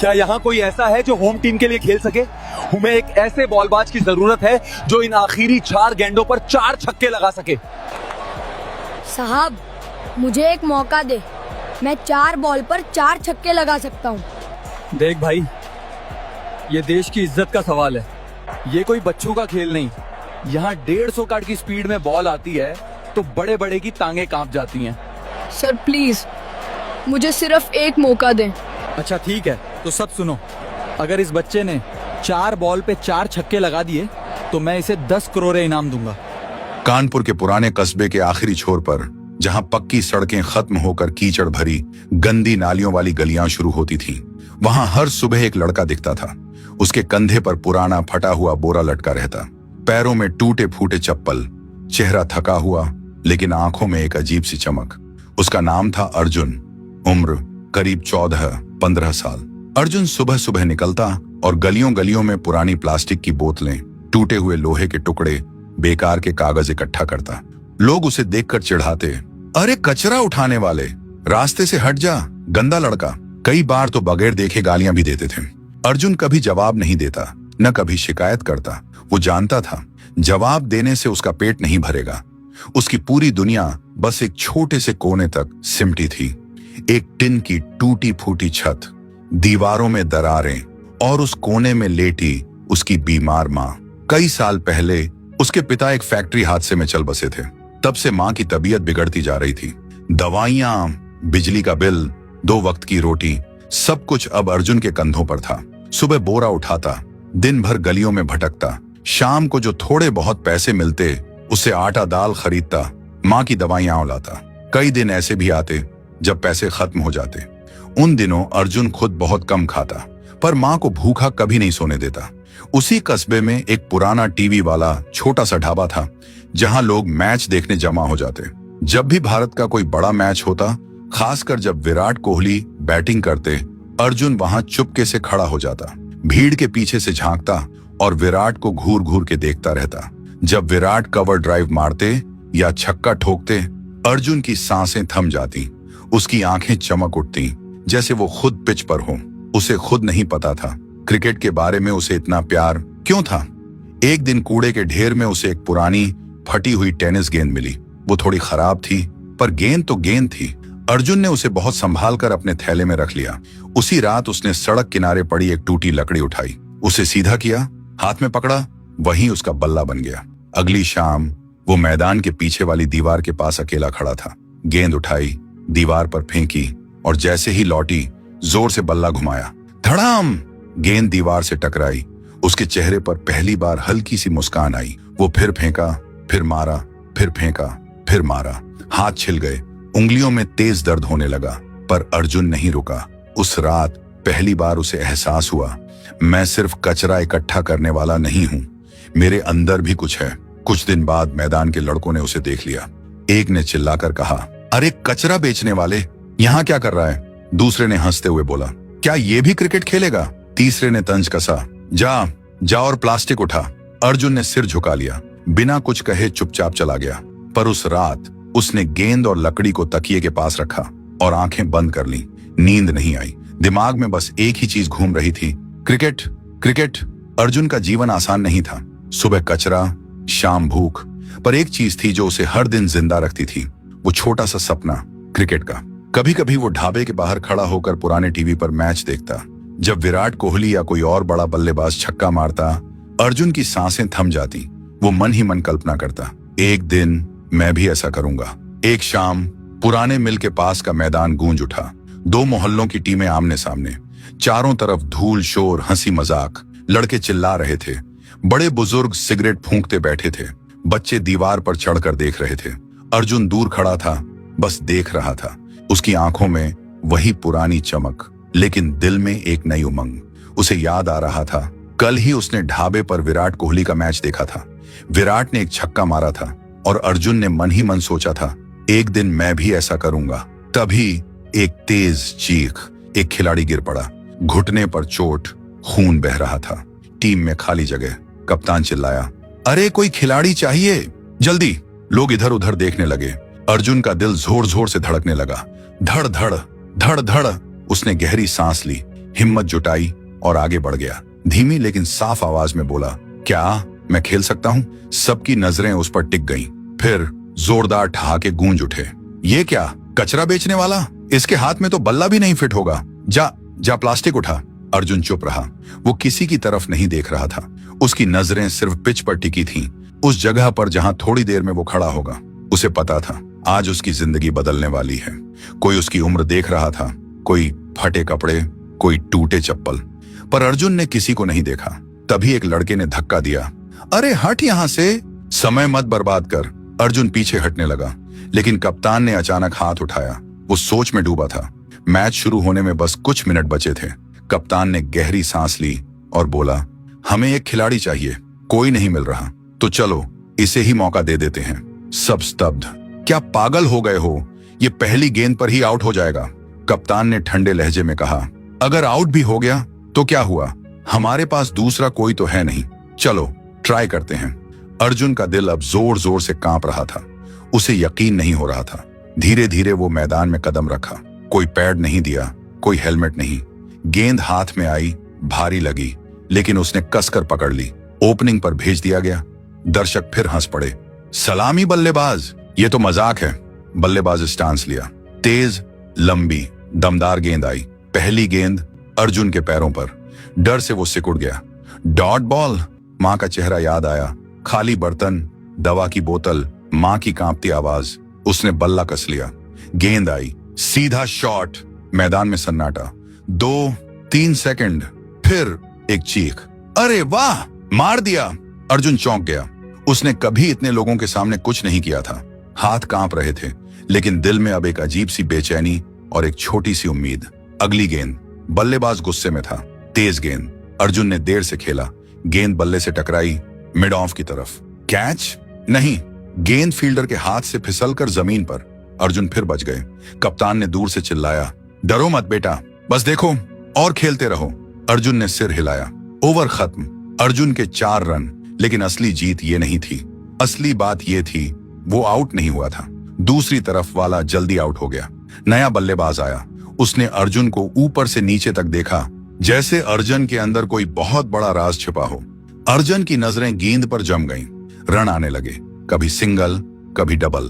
क्या यहाँ कोई ऐसा है जो होम टीम के लिए खेल सके? हमें एक ऐसे बॉलबाज की जरूरत है जो इन आखिरी 4 गेंदों पर 4 छक्के लगा सके। साहब, मुझे एक मौका दे, मैं 4 बॉल पर 4 छक्के लगा सकता हूँ। देख भाई, ये देश की इज्जत का सवाल है, ये कोई बच्चों का खेल नहीं। यहाँ 150 काट की स्पीड में बॉल आती है तो बड़े बड़े की टांगे कांप जाती हैं। सर प्लीज, मुझे सिर्फ एक मौका दें। अच्छा ठीक है, तो सब सुनो, अगर इस बच्चे ने 4 बॉल पे 4 छक्के लगा दिए तो मैं इसे 10 करोड़ इनाम दूंगा। कानपुर के पुराने कस्बे के आखिरी छोर पर, जहां पक्की सड़कें खत्म होकर कीचड़ भरी गंदी नालियों वाली गलियां शुरू होती थीं, वहां हर सुबह एक लड़का दिखता था। उसके कंधे पर पुराना फटा हुआ बोरा लटका रहता, पैरों में टूटे फूटे चप्पल, चेहरा थका हुआ लेकिन आंखों में एक अजीब सी चमक। उसका नाम था अर्जुन, उम्र करीब 14-15 साल। अर्जुन सुबह सुबह निकलता और गलियों गलियों में पुरानी प्लास्टिक की बोतलें, टूटे हुए लोहे के टुकड़े, बेकार के कागज इकट्ठा करता। लोग उसे देखकर चिढ़ाते, अरे कचरा उठाने वाले, रास्ते से हट जा, गंदा लड़का। कई बार तो बगैर देखे गालियां भी देते थे। अर्जुन कभी जवाब नहीं देता, न कभी शिकायत करता। वो जानता था जवाब देने से उसका पेट नहीं भरेगा। उसकी पूरी दुनिया बस एक छोटे से कोने तक सिमटी थी, एक टिन की टूटी फूटी छत, दीवारों में दरारें और उस कोने में लेटी उसकी बीमार माँ। कई साल पहले उसके पिता एक फैक्ट्री हादसे में चल बसे थे। तब से माँ की तबीयत बिगड़ती जा रही थी। दवाइयां, बिजली का बिल, 2 वक्त की रोटी, सब कुछ अब अर्जुन के कंधों पर था। सुबह बोरा उठाता, दिन भर गलियों में भटकता, शाम को जो थोड़े बहुत पैसे मिलते उससे आटा दाल खरीदता, माँ की दवाइयां लाता। कई दिन ऐसे भी आते जब पैसे खत्म हो जाते। उन दिनों अर्जुन खुद बहुत कम खाता, पर माँ को भूखा कभी नहीं सोने देता। उसी कस्बे में एक पुराना टीवी वाला छोटा सा ढाबा था, जहां लोग मैच देखने जमा हो जाते। जब भी भारत का कोई बड़ा मैच होता, खासकर जब विराट कोहली बैटिंग करते, अर्जुन वहां चुपके से खड़ा हो जाता, भीड़ के पीछे से झांकता और विराट को घूर घूर के देखता रहता। जब विराट कवर ड्राइव मारते या छक्का ठोकते, अर्जुन की सांसें थम जाती, उसकी आंखें चमक उठती, जैसे वो खुद पिच पर हो। उसे खुद नहीं पता था क्रिकेट के बारे में उसे इतना प्यार क्यों था। एक दिन कूड़े के ढेर में उसे एक पुरानी फटी हुई टेनिस गेंद मिली। वो थोड़ी खराब थी, पर गेंद तो गेंद थी। अर्जुन ने उसे बहुत संभाल कर अपने थैले में रख लिया। उसी रात उसने सड़क किनारे पड़ी एक टूटी लकड़ी उठाई, उसे सीधा किया, हाथ में पकड़ा, वहीं उसका बल्ला बन गया। अगली शाम वो मैदान के पीछे वाली दीवार के पास अकेला खड़ा था। गेंद उठाई, दीवार पर फेंकी और जैसे ही लौटी, जोर से बल्ला घुमाया, धड़ाम, गेंद दीवार से टकराई। उसके चेहरे पर पहली बार हल्की सी मुस्कान आई। वो फिर फेंका, फिर मारा, फिर फेंका, फिर मारा। हाथ छिल गए, उंगलियों में तेज दर्द होने लगा, पर अर्जुन नहीं रुका। उस रात पहली बार उसे एहसास हुआ, मैं सिर्फ कचरा इकट्ठा करने वाला नहीं हूं, मेरे अंदर भी कुछ है। कुछ दिन बाद मैदान के लड़कों ने उसे देख लिया। एक ने चिल्लाकर कहा, अरे कचरा बेचने वाले, यहाँ क्या कर रहा है? दूसरे ने हंसते हुए बोला, क्या ये भी क्रिकेट खेलेगा? तीसरे ने तंज कसा, जा और प्लास्टिक उठा। अर्जुन ने सिर झुका लिया, बिना कुछ कहे चुपचाप चला गया। पर उस रात उसने गेंद और लकड़ी को तकिए के पास रखा और आंखें बंद कर ली। नींद नहीं आई, दिमाग में बस एक ही चीज घूम रही थी, क्रिकेट, क्रिकेट। अर्जुन का जीवन आसान नहीं था। सुबह कचरा, शाम भूख, पर एक चीज थी जो उसे हर दिन जिंदा रखती थी, वो छोटा सा सपना, क्रिकेट का। कभी कभी वो ढाबे के बाहर खड़ा होकर पुराने टीवी पर मैच देखता। जब विराट कोहली या कोई और बड़ा बल्लेबाज छक्का मारता, अर्जुन की सांसें थम जाती। वो मन ही मन कल्पना करता, एक दिन मैं भी ऐसा करूंगा। एक शाम पुराने मिल के पास का मैदान गूंज उठा। 2 मोहल्लों की टीमें आमने सामने, चारों तरफ धूल, शोर, हंसी मजाक। लड़के चिल्ला रहे थे, बड़े बुजुर्ग सिगरेट फूंकते बैठे थे, बच्चे दीवार पर चढ़कर देख रहे थे। अर्जुन दूर खड़ा था, बस देख रहा था। उसकी आंखों में वही पुरानी चमक, लेकिन दिल में एक नई उमंग। उसे याद आ रहा था, कल ही उसने ढाबे पर विराट कोहली का मैच देखा था। विराट ने एक छक्का मारा था और अर्जुन ने मन ही मन सोचा था, एक दिन मैं भी ऐसा करूंगा। तभी एक तेज चीख, एक खिलाड़ी गिर पड़ा, घुटने पर चोट, खून बह रहा था। टीम में खाली जगह। कप्तान चिल्लाया, अरे कोई खिलाड़ी चाहिए, जल्दी। लोग इधर उधर देखने लगे। अर्जुन का दिल जोर जोर से धड़कने लगा, धड़ धड़ धड़ धड़। उसने गहरी सांस ली, हिम्मत जुटाई और आगे बढ़ गया। धीमी लेकिन साफ आवाज में बोला, क्या मैं खेल सकता हूं? सबकी नजरें उस पर टिक गईं। फिर जोरदार ठहाके गूंज उठे। ये क्या, कचरा बेचने वाला? इसके हाथ में तो बल्ला भी नहीं फिट होगा। जा जा प्लास्टिक उठा। अर्जुन चुप रहा। वो किसी की तरफ नहीं देख रहा था। उसकी नजरें सिर्फ पिच पर टिकी थीं, उस जगह पर जहां थोड़ी देर में वो खड़ा होगा। उसे पता था आज उसकी जिंदगी बदलने वाली है। कोई उसकी उम्र देख रहा था, कोई फटे कपड़े, कोई टूटे चप्पल, पर अर्जुन ने किसी को नहीं देखा। तभी एक लड़के ने धक्का दिया। अरे हट यहां से, समय मत बर्बाद कर। अर्जुन पीछे हटने लगा, लेकिन कप्तान ने अचानक हाथ उठाया। वो सोच में डूबा था। मैच शुरू होने में बस कुछ मिनट बचे थे। कप्तान ने गहरी सांस ली और बोला, हमें एक खिलाड़ी चाहिए, कोई नहीं मिल रहा, तो चलो इसे ही मौका दे देते हैं। सब स्तब्ध। क्या पागल हो गए हो? ये पहली गेंद पर ही आउट हो जाएगा। कप्तान ने ठंडे लहजे में कहा, अगर आउट भी हो गया तो क्या हुआ? हमारे पास दूसरा कोई तो है नहीं। चलो ट्राई करते हैं। अर्जुन का दिल अब जोर जोर से कांप रहा था। उसे यकीन नहीं हो रहा था। धीरे धीरे वो मैदान में कदम रखा। कोई पैड नहीं दिया, कोई हेलमेट नहीं। गेंद हाथ में आई, भारी लगी, लेकिन उसने कसकर पकड़ ली। ओपनिंग पर भेज दिया गया। दर्शक फिर हंस पड़े। सलामी बल्लेबाज, ये तो मजाक है। बल्लेबाज स्टांस लिया। तेज, लंबी, दमदार गेंद आई। पहली गेंद अर्जुन के पैरों पर। डर से वो सिकुड़ गया। Dot ball. मां का चेहरा याद आया। खाली बर्तन, दवा की बोतल, मां की कांपती आवाज। उसने बल्ला कस लिया। गेंद आई, सीधा शॉट। मैदान में सन्नाटा। 2-3 सेकंड, फिर एक चीख, अरे वाह, मार दिया। अर्जुन चौंक गया। उसने कभी इतने लोगों के सामने कुछ नहीं किया था। हाथ कांप रहे थे, लेकिन दिल में अब एक अजीब सी बेचैनी और एक छोटी सी उम्मीद। अगली गेंद। बल्लेबाज गुस्से में था। तेज गेंद। अर्जुन ने देर से खेला। गेंद बल्ले से टकराई, मिड ऑफ की तरफ। कैच? नहीं, गेंद फील्डर के हाथ से फिसलकर जमीन पर। अर्जुन फिर बच गए। कप्तान ने दूर से चिल्लाया, डरो मत बेटा, बस देखो और खेलते रहो। अर्जुन ने सिर हिलाया। ओवर खत्म। अर्जुन के 4 रन। लेकिन असली जीत ये नहीं थी। असली बात ये थी, वो आउट नहीं हुआ था। दूसरी तरफ वाला जल्दी आउट हो गया। नया बल्लेबाज आया। उसने अर्जुन को ऊपर से नीचे तक देखा, जैसे अर्जुन के अंदर कोई बहुत बड़ा राज छिपा हो। अर्जुन की नजरें गेंद पर जम गईं। रन आने लगे, कभी सिंगल, कभी डबल।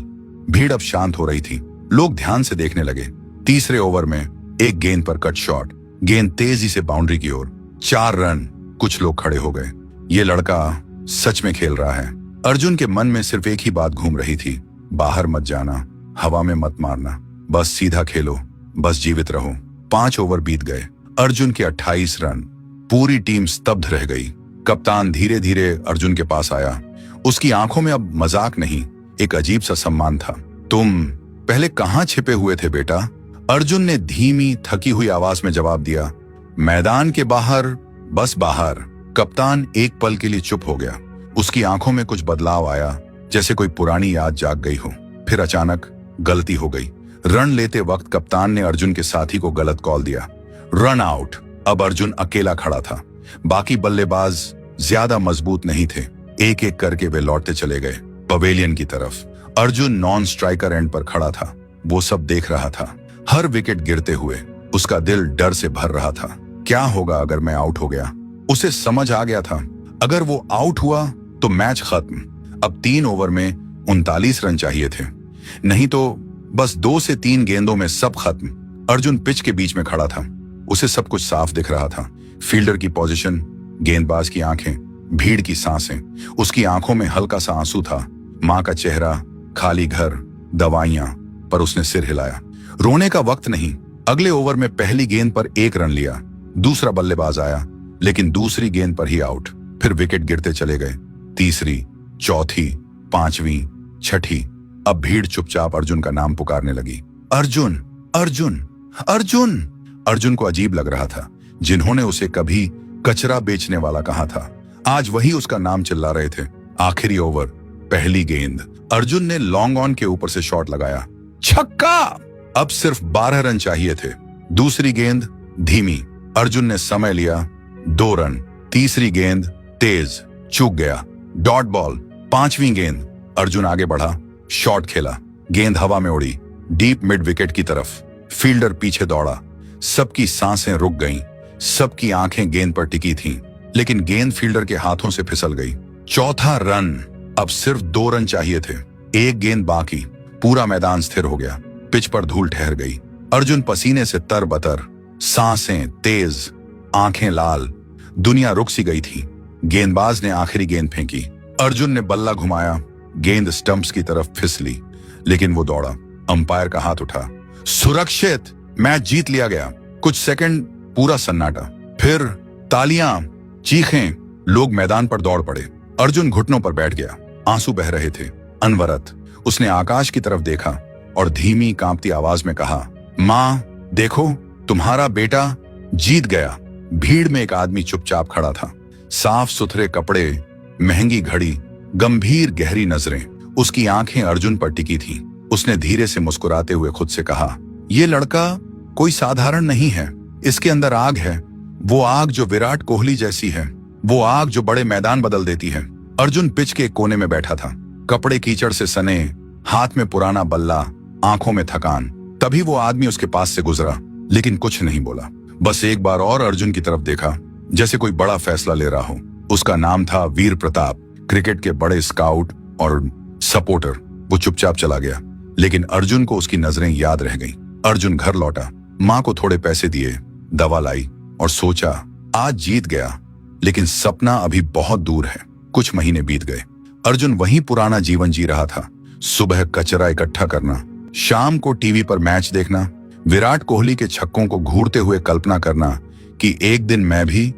भीड़ अब शांत हो रही थी। लोग ध्यान से देखने लगे। तीसरे ओवर में एक गेंद पर कट शॉट। गेंद तेजी से बाउंड्री की ओर। 4 रन। कुछ लोग खड़े हो गए। ये लड़का सच में खेल रहा है। अर्जुन के मन में सिर्फ एक ही बात घूम रही थी, बाहर मत जाना, हवा में मत मारना, बस सीधा खेलो, बस जीवित रहो। 5 ओवर बीत गए। अर्जुन के 28 रन। पूरी टीम स्तब्ध रह गई। कप्तान धीरे धीरे अर्जुन के पास आया। उसकी आंखों में अब मजाक नहीं, एक अजीब सा सम्मान था। तुम पहले कहां छिपे हुए थे बेटा? अर्जुन ने धीमी थकी हुई आवाज में जवाब दिया, मैदान के बाहर, बस बाहर। कप्तान एक पल के लिए चुप हो गया। उसकी आंखों में कुछ बदलाव आया, जैसे कोई पुरानी याद जाग गई हो। फिर अचानक गलती हो गई। रन लेते वक्त कप्तान ने अर्जुन के साथी को गलत कॉल दिया। Run out. अब अर्जुन अकेला खड़ा था। बाकी बल्लेबाज ज्यादा मजबूत नहीं थे। एक एक करके वे लौटते चले गए पवेलियन की तरफ। अर्जुन नॉन स्ट्राइकर एंड पर खड़ा था। वो सब देख रहा था। हर विकेट गिरते हुए उसका दिल डर से भर रहा था। क्या होगा अगर मैं आउट हो गया? उसे समझ आ गया था, अगर वो आउट हुआ तो मैच खत्म। अब 3 ओवर में 39 रन चाहिए थे, नहीं तो बस 2 से 3 गेंदों में सब खत्म। अर्जुन पिच के बीच में खड़ा था। उसे सब कुछ साफ दिख रहा था। फील्डर की पोजीशन, गेंदबाज की आंखें, भीड़ की सांसें। उसकी आंखों में हल्का सा आंसू था। मां का चेहरा, खाली घर, दवाइयां, पर उसने सिर हिलाया। रोने का वक्त नहीं। अगले ओवर में पहली गेंद पर 1 रन लिया। दूसरा बल्लेबाज आया, लेकिन दूसरी गेंद पर ही आउट। फिर विकेट गिरते चले गए। तीसरी, चौथी, 5वीं, 6ठी। अब भीड़ चुपचाप अर्जुन का नाम पुकारने लगी। अर्जुन, अर्जुन, अर्जुन। अर्जुन को अजीब लग रहा था। जिन्होंने उसे कभी कचरा बेचने वाला कहा था, आज वही उसका नाम चिल्ला रहे थे। आखिरी ओवर, पहली गेंद। अर्जुन ने लॉन्ग ऑन के ऊपर से शॉट लगाया। छक्का! अब सिर्फ 12 रन चाहिए थे। दूसरी गेंद धीमी। अर्जुन ने समय लिया। 2 रन। तीसरी गेंद तेज, चूक गया। Dot ball. 5वीं गेंद। अर्जुन आगे बढ़ा, शॉट खेला। गेंद हवा में उड़ी, डीप मिड विकेट की तरफ। फील्डर पीछे दौड़ा। सबकी सांसें रुक गईं। सबकी आंखें गेंद पर टिकी थीं, लेकिन गेंद फील्डर के हाथों से फिसल गई। चौथा रन, अब सिर्फ 2 रन चाहिए थे। एक गेंद बाकी, पूरा मैदान स्थिर हो गया। पिच पर धूल ठहर गई। अर्जुन पसीने से तरबतर, सांसें तेज, आंखें लाल। दुनिया रुक सी गई थी। गेंदबाज ने आखिरी गेंद फेंकी। अर्जुन ने बल्ला घुमाया, गेंद स्टंप्स की तरफ फिसली, लेकिन वो दौड़ा। अंपायर का हाथ उठा, सुरक्षित, मैच जीत लिया गया। कुछ सेकंड पूरा सन्नाटा, फिर तालियां, चीखें, लोग मैदान पर दौड़ पड़े। अर्जुन घुटनों पर बैठ गया, आंसू बह रहे थे। अनवरत उसने आकाश की तरफ देखा और धीमी कांपती आवाज में कहा, मां देखो, तुम्हारा बेटा जीत गया। भीड़ में एक आदमी चुपचाप खड़ा था। साफ सुथरे कपड़े, महंगी घड़ी, गंभीर गहरी नजरें। उसकी आंखें अर्जुन पर टिकी थीं। उसने धीरे से मुस्कुराते हुए खुद से कहा, यह लड़का कोई साधारण नहीं है। इसके अंदर आग है, वो आग जो विराट कोहली जैसी है, वो आग जो बड़े मैदान बदल देती है। अर्जुन पिच के एक कोने में बैठा था, कपड़े कीचड़ से सने, हाथ में पुराना बल्ला, आंखों में थकान। तभी वो आदमी उसके पास से गुजरा, लेकिन कुछ नहीं बोला। बस एक बार और अर्जुन की तरफ देखा, जैसे कोई बड़ा फैसला ले रहा हो। उसका नाम था वीर प्रताप, क्रिकेट के बड़े स्काउट और सपोर्टर। वो चुपचाप चला गया, लेकिन अर्जुन को उसकी नजरें याद रह गईं। अर्जुन घर लौटा, मां को थोड़े पैसे दिए, दवा लाई और सोचा, आज जीत गया, लेकिन सपना अभी बहुत दूर है। कुछ महीने बीत गए। अर्जुन वही पुराना जीवन जी रहा था। सुबह कचरा इकट्ठा करना, शाम को टीवी पर मैच देखना, विराट कोहली के छक्कों को घूरते हुए कल्पना करना कि एक दिन मैं भी,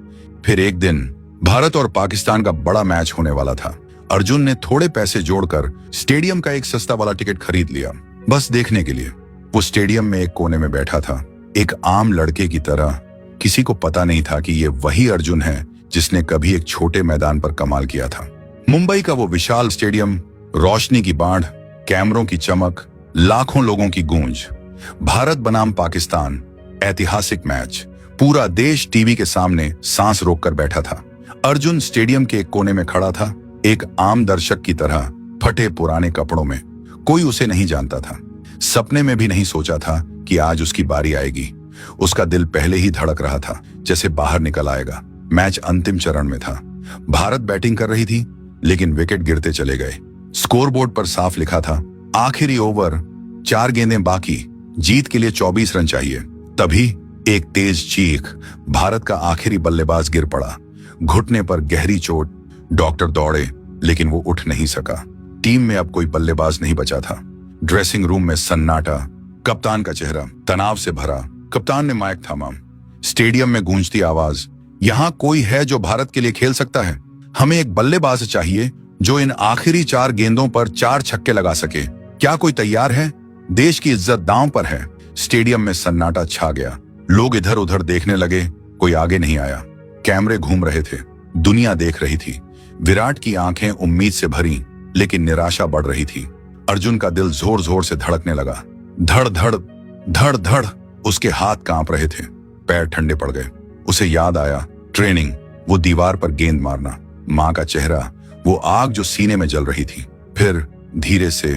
फिर एक दिन भारत और पाकिस्तान का बड़ा मैच होने वाला था। अर्जुन ने थोड़े पैसे जोड़कर स्टेडियम का एक सस्ता वाला टिकट खरीद लिया, बस देखने के लिए। वो स्टेडियम में एक कोने में बैठा था, एक आम लड़के की तरह। किसी को पता नहीं था कि ये वही अर्जुन है जिसने कभी एक छोटे मैदान पर कमाल किया था। मुंबई का वो विशाल स्टेडियम, रोशनी की बाढ़, कैमरों की चमक, लाखों लोगों की गूंज। भारत बनाम पाकिस्तान, ऐतिहासिक मैच। पूरा देश टीवी के सामने सांस रोककर बैठा था। अर्जुन स्टेडियम के एक कोने में खड़ा था, एक आम दर्शक की तरह, फटे पुराने कपड़ों में। कोई उसे नहीं जानता था, सपने में भी नहीं सोचा था कि आज उसकी बारी आएगी। उसका दिल पहले ही धड़क रहा था, जैसे बाहर निकल आएगा। मैच अंतिम चरण में था। भारत बैटिंग कर रही थी, लेकिन विकेट गिरते चले गए। स्कोरबोर्ड पर साफ लिखा था, आखिरी ओवर, 4 गेंदें बाकी, जीत के लिए 24 रन चाहिए। तभी एक तेज चीख, भारत का आखिरी बल्लेबाज गिर पड़ा, घुटने पर गहरी चोट। डॉक्टर दौड़े, लेकिन वो उठ नहीं सका। टीम में अब कोई बल्लेबाज नहीं बचा था। ड्रेसिंग रूम में सन्नाटा, कप्तान का चेहरा तनाव से भरा। कप्तान ने माइक थामा। स्टेडियम में गूंजती आवाज, यहां कोई है जो भारत के लिए खेल सकता है? हमें एक बल्लेबाज चाहिए जो इन आखिरी 4 गेंदों पर 4 छक्के लगा सके। क्या कोई तैयार है? देश की इज्जत दांव पर है। स्टेडियम में सन्नाटा छा गया। लोग इधर उधर देखने लगे, कोई आगे नहीं आया। कैमरे घूम रहे थे, दुनिया देख रही थी। विराट की आंखें उम्मीद से भरी, लेकिन निराशा बढ़ रही थी। अर्जुन का दिल जोर जोर से धड़कने लगा। धड़ धड़ धड़ धड़। उसके हाथ कांप रहे थे, पैर ठंडे पड़ गए। उसे याद आया, ट्रेनिंग, वो दीवार पर गेंद मारना, मां का चेहरा, वो आग जो सीने में जल रही थी। फिर धीरे से,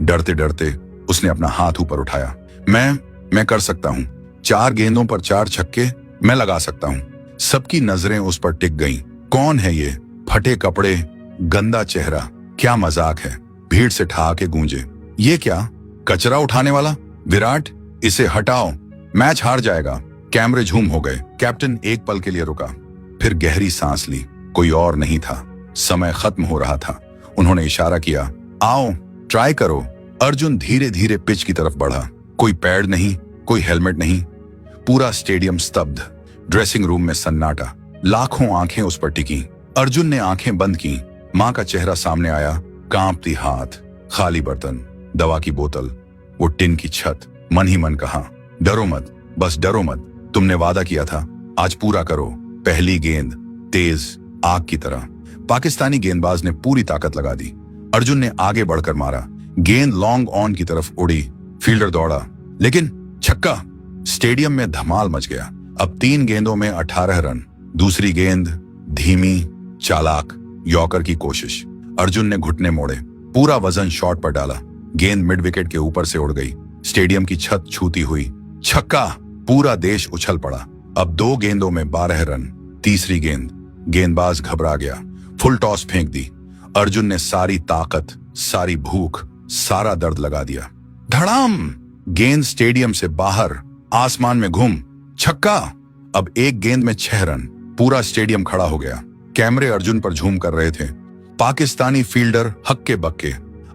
डरते डरते उसने अपना हाथ ऊपर उठाया। मैं कर सकता हूं। 4 गेंदों पर 4 छक्के मैं लगा सकता हूं। सबकी नजरें उस पर टिक गईं। कौन है ये? फटे कपड़े, गंदा चेहरा, क्या मजाक है? भीड़ से ठहाके गूंजे। ये क्या, कचरा उठाने वाला? विराट, इसे हटाओ, मैच हार जाएगा। कैमरे झूम हो गए। कैप्टन एक पल के लिए रुका, फिर गहरी सांस ली। कोई और नहीं था, समय खत्म हो रहा था। उन्होंने इशारा किया, आओ, ट्राई करो। अर्जुन धीरे धीरे पिच की तरफ बढ़ा। कोई पैड नहीं, कोई हेलमेट नहीं। पूरा स्टेडियम स्तब्ध। ड्रेसिंग रूम में सन्नाटा, लाखों आंखें उस पर टिकी। अर्जुन ने आंखें बंद की। मां का चेहरा सामने आया, कांपती हाथ, खाली बर्तन, दवा की बोतल, वो टिन की छत। मन ही मन कहा, डरो मत, बस डरो मत। तुमने वादा किया था, आज पूरा करो। पहली गेंद तेज आग की तरह। पाकिस्तानी गेंदबाज ने पूरी ताकत लगा दी। अर्जुन ने आगे बढ़कर मारा। गेंद लॉन्ग ऑन की तरफ उड़ी। फील्डर दौड़ा, लेकिन छक्का। स्टेडियम में धमाल मच गया। अब 3 गेंदों में 18 रन। दूसरी गेंद धीमी, चालाक, यॉर्कर की कोशिश। अर्जुन ने घुटने मोड़े, पूरा वजन शॉट पर डाला। गेंद मिड विकेट के ऊपर से उड़ गई, स्टेडियम की छत छूती हुई। छक्का। पूरा देश उछल पड़ा। अब 2 गेंदों में 12 रन। तीसरी गेंद, गेंदबाज घबरा गया, फुल टॉस फेंक दी। अर्जुन ने सारी ताकत, सारी भूख, सारा दर्द लगा दिया। धड़ाम! गेंद स्टेडियम से बाहर आसमान में घूम, छक्का। अब 1 गेंद में 6 रन। पूरा स्टेडियम खड़ा हो गया। कैमरे अर्जुन पर झूम कर रहे थे। पाकिस्तानी फील्डर हक्के बक्के।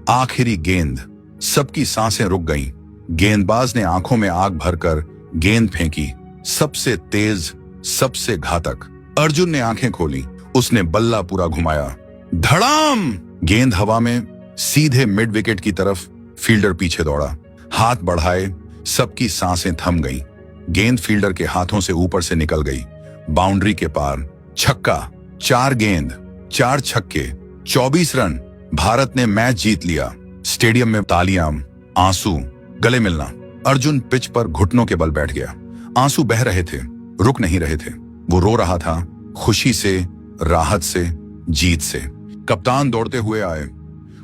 आखिरी गेंद, सबकी सांसें रुक गईं। गेंदबाज ने आंखों में आग भरकर गेंद फेंकी, सबसे तेज, सबसे घातक। अर्जुन ने आंखें खोली, उसने बल्ला पूरा घुमाया, धड़ाम! गेंद हवा में, सीधे मिड विकेट की तरफ। फील्डर पीछे दौड़ा, हाथ बढ़ाए, सबकी सांसें थम गईं। गेंद फील्डर के हाथों से ऊपर से निकल गई, बाउंड्री के पार। छक्का! 4 गेंद, 4 छक्के, 24 रन। भारत ने मैच जीत लिया। स्टेडियम में तालियां, आंसू, गले मिलना। अर्जुन पिच पर घुटनों के बल बैठ गया। आंसू बह रहे थे, रुक नहीं रहे थे। वो रो रहा था, खुशी से, राहत से, जीत से। कप्तान दौड़ते हुए आए,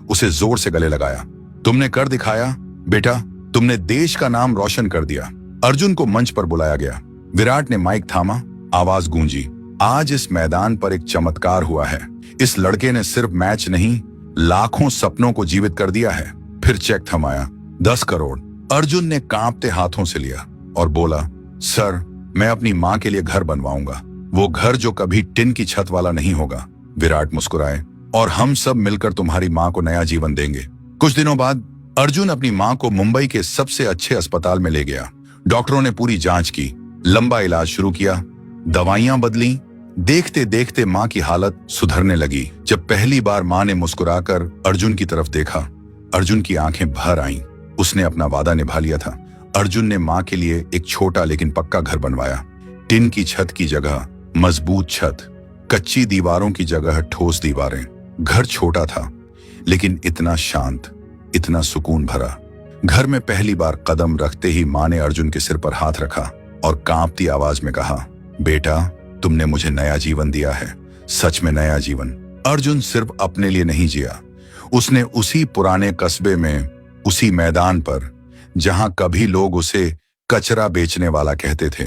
उसे जोर से गले लगाया। तुमने कर दिखाया बेटा, तुमने देश का नाम रोशन कर दिया। अर्जुन को मंच पर बुलाया गया। विराट ने माइक थामा, आवाज गूंजी, आज इस मैदान पर एक चमत्कार हुआ है। इस लड़के ने सिर्फ मैच नहीं, लाखों सपनों को जीवित कर दिया है। फिर चेक थमाया, 10 करोड़। अर्जुन ने कांपते हाथों से लिया और बोला, सर, मैं अपनी मां के लिए घर बनवाऊंगा, वो घर जो कभी टिन की छत वाला नहीं होगा। विराट मुस्कुराए, और हम सब मिलकर तुम्हारी मां को नया जीवन देंगे। कुछ दिनों बाद अर्जुन अपनी मां को मुंबई के सबसे अच्छे अस्पताल में ले गया। डॉक्टरों ने पूरी जांच की, लंबा इलाज शुरू किया, दवाइयां बदली। देखते देखते मां की हालत सुधरने लगी। जब पहली बार मां ने मुस्कुराकर अर्जुन की तरफ देखा, अर्जुन की आंखें भर आईं। उसने अपना वादा निभा लिया था। अर्जुन ने मां के लिए एक छोटा लेकिन पक्का घर बनवाया। टिन की छत की जगह मजबूत छत, कच्ची दीवारों की जगह ठोस दीवारें। घर छोटा था, लेकिन इतना शांत, इतना सुकून भरा। घर में पहली बार कदम रखते ही मां ने अर्जुन के सिर पर हाथ रखा और कांपती आवाज में कहा, बेटा, तुमने मुझे नया जीवन दिया है, सच में नया जीवन। अर्जुन सिर्फ अपने लिए नहीं जिया, उसने उसी पुराने कस्बे में, उसी मैदान पर जहां कभी लोग उसे कचरा बेचने वाला कहते थे,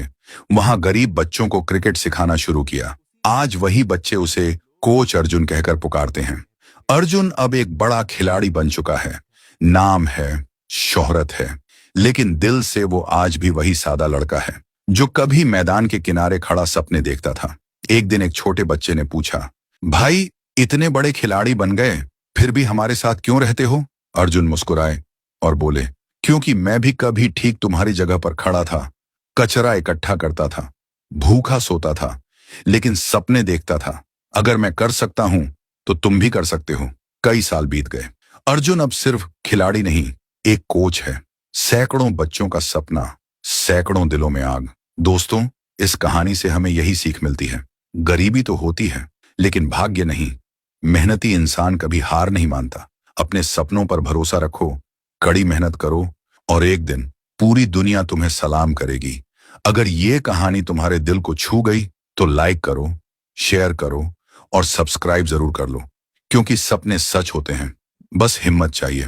वहां गरीब बच्चों को क्रिकेट सिखाना शुरू किया। आज वही बच्चे उसे कोच अर्जुन कहकर पुकारते हैं। अर्जुन अब एक बड़ा खिलाड़ी बन चुका है। नाम है, शोहरत है, लेकिन दिल से वो आज भी वही सादा लड़का है जो कभी मैदान के किनारे खड़ा सपने देखता था। एक दिन एक छोटे बच्चे ने पूछा, भाई, इतने बड़े खिलाड़ी बन गए, फिर भी हमारे साथ क्यों रहते हो? अर्जुन मुस्कुराए और बोले, क्योंकि मैं भी कभी ठीक तुम्हारी जगह पर खड़ा था, कचरा इकट्ठा करता था, भूखा सोता था, लेकिन सपने देखता था। अगर मैं कर सकता हूं तो तुम भी कर सकते हो। कई साल बीत गए। अर्जुन अब सिर्फ खिलाड़ी नहीं, एक कोच है। सैकड़ों बच्चों का सपना, सैकड़ों दिलों में आग। दोस्तों, इस कहानी से हमें यही सीख मिलती है, गरीबी तो होती है, लेकिन भाग्य नहीं। मेहनती इंसान कभी हार नहीं मानता। अपने सपनों पर भरोसा रखो, कड़ी मेहनत करो, और एक दिन पूरी दुनिया तुम्हें सलाम करेगी। अगर ये कहानी तुम्हारे दिल को छू गई तो लाइक करो, शेयर करो और सब्सक्राइब जरूर कर लो, क्योंकि सपने सच होते हैं, बस हिम्मत चाहिए।